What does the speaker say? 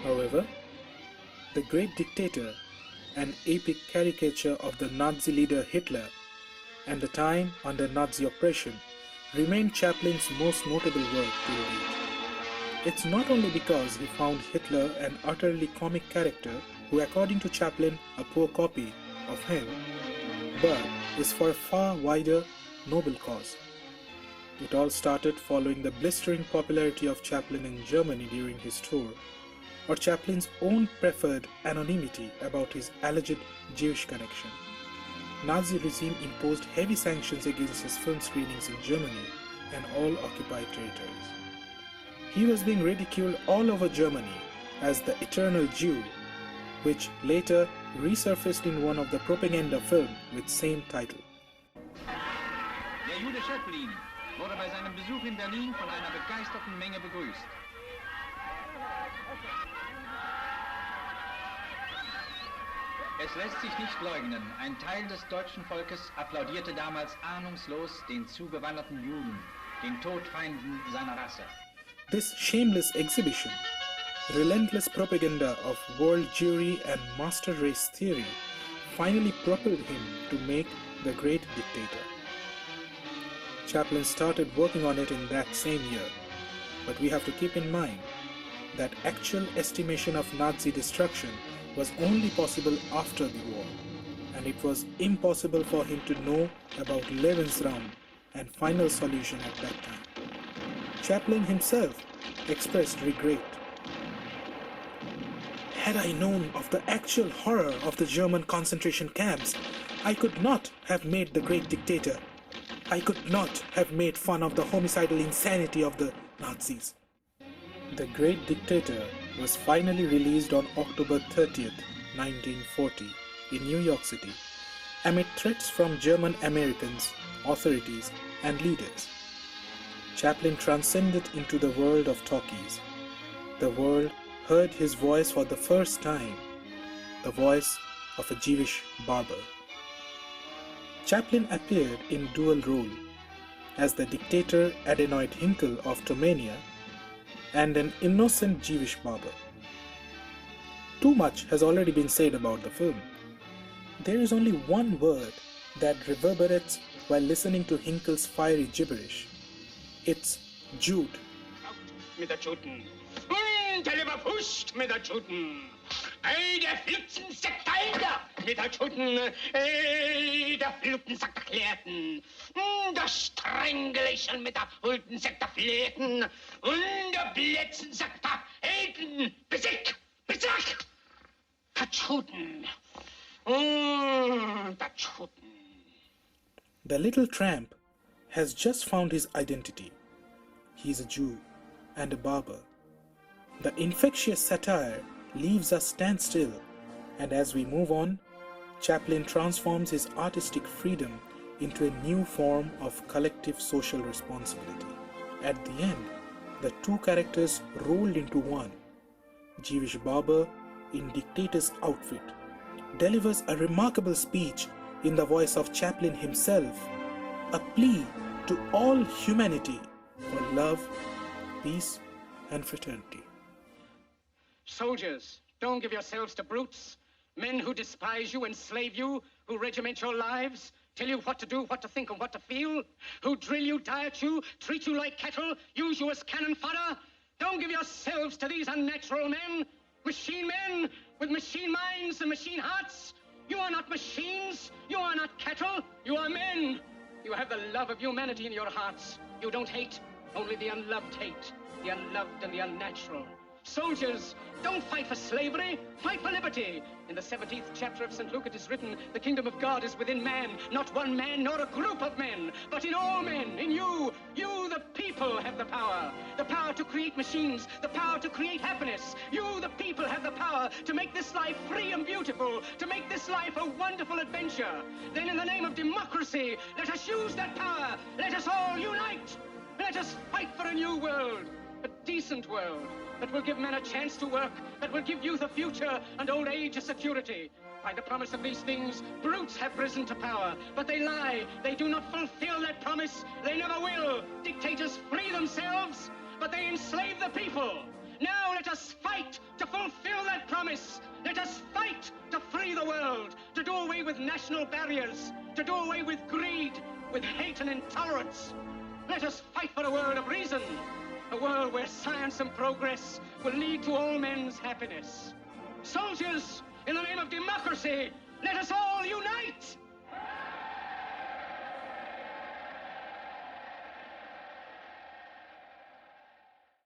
However, the great dictator, an epic caricature of the Nazi leader Hitler, and the time under Nazi oppression remained Chaplin's most notable work till date. It's not only because he found Hitler an utterly comic character who, according to Chaplin, a poor copy of him, but is for a far wider, noble cause. It all started following the blistering popularity of Chaplin in Germany during his tour, or Chaplin's own preferred anonymity about his alleged Jewish connection. Nazi regime imposed heavy sanctions against his film screenings in Germany and all occupied territories. He was being ridiculed all over Germany as the Eternal Jew, which later resurfaced in one of the propaganda films with same title. Der Jude Chaplin wurde bei seinem Besuch in Berlin von einer begeisterten Menge begrüßt. Es lässt sich nicht leugnen, ein Teil des deutschen Volkes applaudierte damals ahnungslos den zugewanderten Juden, den Todfeinden seiner Rasse. This shameless exhibition, relentless propaganda of world Jewry and master race theory, finally propelled him to make The Great Dictator. Chaplin started working on it in that same year, but we have to keep in mind that actual estimation of Nazi destruction was only possible after the war, and it was impossible for him to know about Lebensraum and final solution at that time. Chaplin himself expressed regret. Had I known of the actual horror of the German concentration camps, I could not have made The Great Dictator. I could not have made fun of the homicidal insanity of the Nazis. The Great Dictator was finally released on October 30th, 1940 in New York City, amid threats from German Americans, authorities, and leaders. Chaplin transcended into the world of talkies. The world heard his voice for the first time, the voice of a Jewish barber. Chaplin appeared in dual role as the dictator Adenoid Hinkle of Tomania and an innocent Jewish barber. Too much has already been said about the film. There is only one word that reverberates while listening to Hinkle's fiery gibberish. It's Jude. Out mit der Juden. Der Leberwurst mit der Juden. Ey, der Flitzensack Alter mit der Juden. Ey, der Flutensack der Klärten. Das Strängelächeln mit der Huldensack der Fläten. Und der Blätzensack der Helden. Besick, Besick. Der Juden. Der Juden. The little tramp has just found his identity. He is a Jew and a barber. The infectious satire leaves us stand still, and as we move on, Chaplin transforms his artistic freedom into a new form of collective social responsibility. At the end, the two characters rolled into one. Jewish barber in dictator's outfit delivers a remarkable speech in the voice of Chaplin himself, a plea to all humanity for love, peace, and fraternity. Soldiers, don't give yourselves to brutes, men who despise you, enslave you, who regiment your lives, tell you what to do, what to think, and what to feel, who drill you, diet you, treat you like cattle, use you as cannon fodder. Don't give yourselves to these unnatural men, machine men with machine minds and machine hearts. You are not machines, you are not cattle, you are men. You have the love of humanity in your hearts. You don't hate, only the unloved hate, the unloved and the unnatural. Soldiers, don't fight for slavery, fight for liberty. In the 17th chapter of St. Luke it is written, the kingdom of God is within man, not one man nor a group of men, but in all men, in you. You, the people, have the power to create machines, the power to create happiness. You, the people, have the power to make this life free and beautiful, to make this life a wonderful adventure. Then in the name of democracy, let us use that power. Let us all unite. Let us fight for a new world, a decent world, that will give men a chance to work, that will give youth a future and old age a security. By the promise of these things, brutes have risen to power, but they lie. They do not fulfill that promise. They never will. Dictators free themselves, but they enslave the people. Now let us fight to fulfill that promise. Let us fight to free the world, to do away with national barriers, to do away with greed, with hate and intolerance. Let us fight for a world of reason, a world where science and progress will lead to all men's happiness. Soldiers, in the name of democracy, let us all unite!